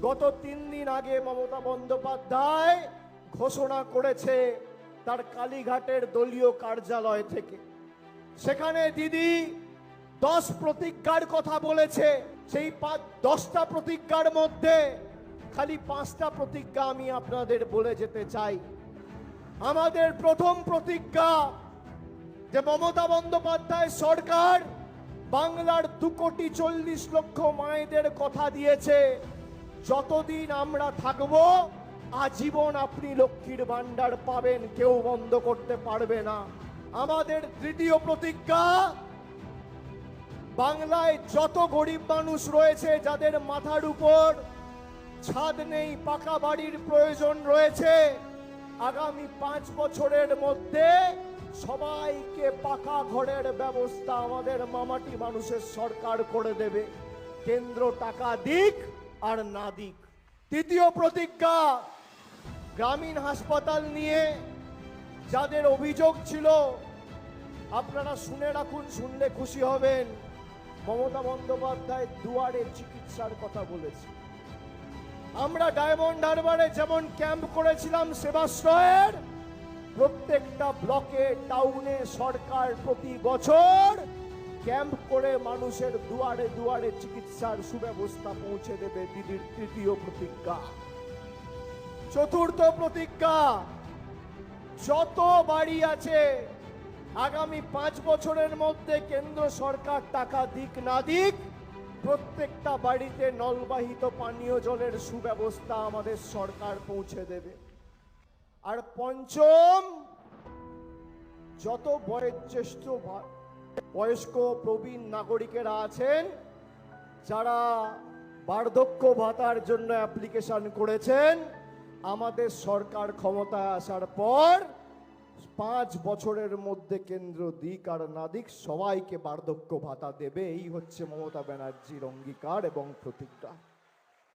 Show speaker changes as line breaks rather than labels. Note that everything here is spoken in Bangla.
গত 3 দিন আগে মমতা বন্দ্যোপাধ্যায় ঘোষণা করেছে তার কালীঘাটের দলীয় কার্যালয় থেকে। সেখানে দিদি 10 প্রতিজ্ঞার কথা বলেছে। সেই 10টা প্রতিজ্ঞার মধ্যে খালি 5টা প্রতিজ্ঞা আমি আপনাদের বলে যেতে চাই। আমাদের প্রথম প্রতিজ্ঞা যে মমতা বন্দ্যোপাধ্যায় সরকার বাংলার 2,40,00,000 মায়েদের কথা দিয়েছে, যতদিন আমরা থাকবো আজীবন আপনি লক্ষ্মীর ভান্ডার পাবেন, কেউ বন্ধ করতে পারবে না। আমাদের দ্বিতীয় প্রতিজ্ঞা, বাংলায় যত গরিব মানুষ রয়েছে যাদের মাথার উপর ছাদ নেই, পাকা বাড়ির প্রয়োজন রয়েছে, আগামী 5 বছরের মধ্যে সবাইকে পাকা ঘরের ব্যবস্থা আমাদের মামাটি মানুষের সরকার করে দেবে, কেন্দ্র টাকা দিক আর না দিক। তৃতীয় প্রতিজ্ঞা, গ্রামীণ হাসপাতাল নিয়ে যাদের অভিযোগ ছিল আপনারা শুনে রাখুন, শুনলে খুশি হবেন। মমতা বন্দ্যোপাধ্যায় দুয়ারে চিকিৎসার কথা বলেছে। আমরা ডায়মন্ড হারবারে যেমন ক্যাম্প করেছিলাম সেবাশ্রয়ের, প্রত্যেকটা ব্লকে টাউনে সরকার প্রতি বছর ক্যাম্প করে মানুষের দুয়ারে দুয়ারে চিকিৎসার সুব্যবস্থা পৌঁছে দেবে, দিদির তৃতীয় প্রতিজ্ঞা। চতুর্থ প্রতিজ্ঞা, যত বাড়ি আছে আগামী 5 বছরের মধ্যে কেন্দ্র সরকার টাকা দিক না দিক, প্রত্যেকটা বাড়িতে নলবাহিত পানীয় জলের সুব্যবস্থা আমাদের সরকার পৌঁছে দেবে। আর পঞ্চম, যত বয়স্ক প্রবীণ নাগরিকেরা আছেন যারা বার্ধক্য ভাতার জন্য অ্যাপ্লিকেশন করেছেন, আমাদের সরকার ক্ষমতায় আসার পর 5 বছরের মধ্যে কেন্দ্র দিক আর না দিক সবাইকে বার্ধক্য ভাতা দেবে। এই হচ্ছে মমতা ব্যানার্জির অঙ্গীকার এবং প্রতিজ্ঞা।